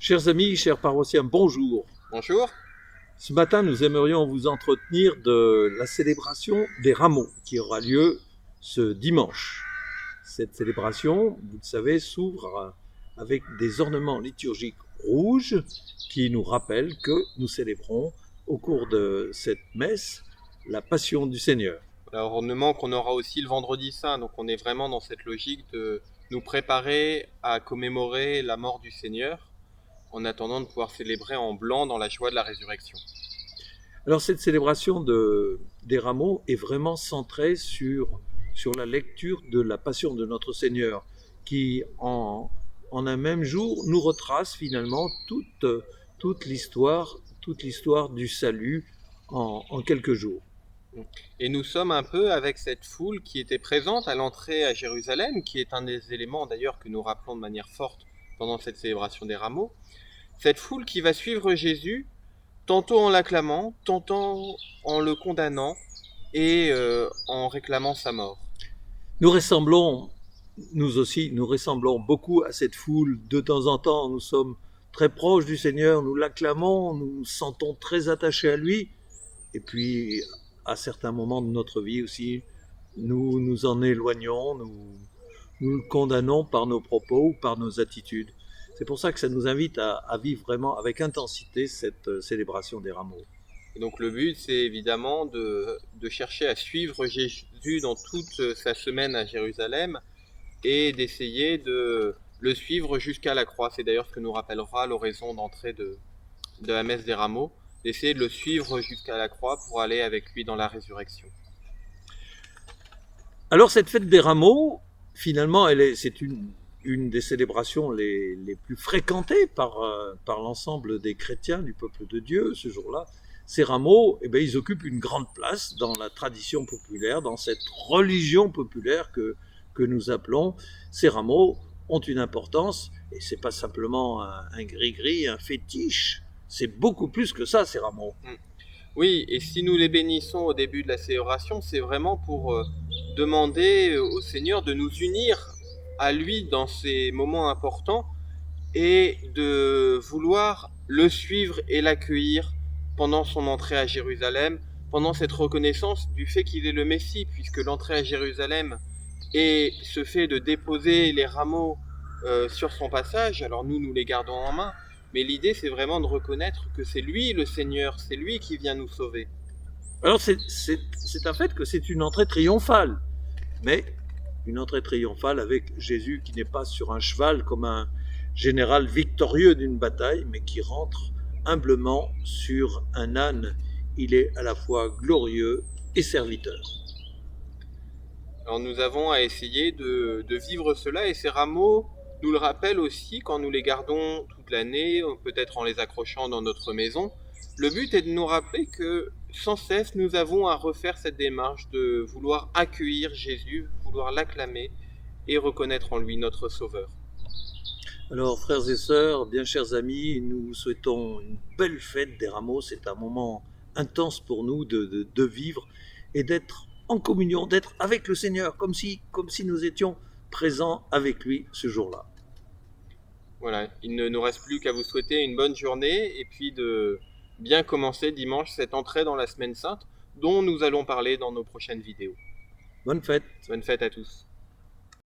Chers amis, chers paroissiens, bonjour. Bonjour. Ce matin, nous aimerions vous entretenir de la célébration des rameaux qui aura lieu ce dimanche. Cette célébration, vous le savez, s'ouvre avec des ornements liturgiques rouges qui nous rappellent que nous célébrons au cours de cette messe la Passion du Seigneur. Alors, ornement qu'on aura aussi le vendredi saint, donc on est vraiment dans cette logique de nous préparer à commémorer la mort du Seigneur en attendant de pouvoir célébrer en blanc dans la joie de la résurrection. Alors cette célébration des rameaux est vraiment centrée sur la lecture de la Passion de notre Seigneur qui en un même jour nous retrace finalement toute l'histoire du salut en quelques jours. Et nous sommes un peu avec cette foule qui était présente à l'entrée à Jérusalem, qui est un des éléments d'ailleurs que nous rappelons de manière forte pendant cette célébration des rameaux. Cette foule qui va suivre Jésus, tantôt en l'acclamant, tantôt en le condamnant et en réclamant sa mort. Nous aussi, nous ressemblons beaucoup à cette foule. De temps en temps, nous sommes très proches du Seigneur, nous l'acclamons, nous nous sentons très attachés à lui. Et puis, à certains moments de notre vie aussi, nous nous en éloignons, nous le condamnons par nos propos ou par nos attitudes. C'est pour ça que ça nous invite à vivre vraiment avec intensité cette célébration des rameaux. Et donc le but, c'est évidemment de chercher à suivre Jésus dans toute sa semaine à Jérusalem et d'essayer de le suivre jusqu'à la croix. C'est d'ailleurs ce que nous rappellera l'oraison d'entrée de la messe des rameaux, d'essayer de le suivre jusqu'à la croix pour aller avec lui dans la résurrection. Alors cette fête des rameaux, finalement, c'est une des célébrations les plus fréquentées par l'ensemble des chrétiens du peuple de Dieu ce jour-là. Ces rameaux, ils occupent une grande place dans la tradition populaire, dans cette religion populaire que nous appelons. Ces rameaux ont une importance, et c'est pas simplement un gris-gris, un fétiche, c'est beaucoup plus que ça, ces rameaux. Oui, et si nous les bénissons au début de la célébration, c'est vraiment pour demander au Seigneur de nous unir à lui dans ces moments importants et de vouloir le suivre et l'accueillir pendant son entrée à Jérusalem, pendant cette reconnaissance du fait qu'il est le Messie, puisque l'entrée à Jérusalem et ce fait de déposer les rameaux sur son passage, alors nous les gardons en main, mais l'idée c'est vraiment de reconnaître que c'est lui le Seigneur, c'est lui qui vient nous sauver. Alors c'est un fait que c'est une entrée triomphale, mais une entrée triomphale avec Jésus qui n'est pas sur un cheval comme un général victorieux d'une bataille, mais qui rentre humblement sur un âne. Il est à la fois glorieux et serviteur. Alors nous avons à essayer de vivre cela, et ces rameaux nous le rappellent aussi quand nous les gardons toute l'année, peut-être en les accrochant dans notre maison. Le but est de nous rappeler que sans cesse nous avons à refaire cette démarche de vouloir accueillir Jésus, vouloir l'acclamer et reconnaître en lui notre Sauveur. Alors frères et sœurs, bien chers amis, nous vous souhaitons une belle fête des rameaux. C'est un moment intense pour nous de vivre et d'être en communion, d'être avec le Seigneur, comme si nous étions présents avec lui ce jour-là. Voilà, il ne nous reste plus qu'à vous souhaiter une bonne journée et puis de bien commencer dimanche cette entrée dans la Semaine Sainte dont nous allons parler dans nos prochaines vidéos. Bonne fête. Bonne fête à tous.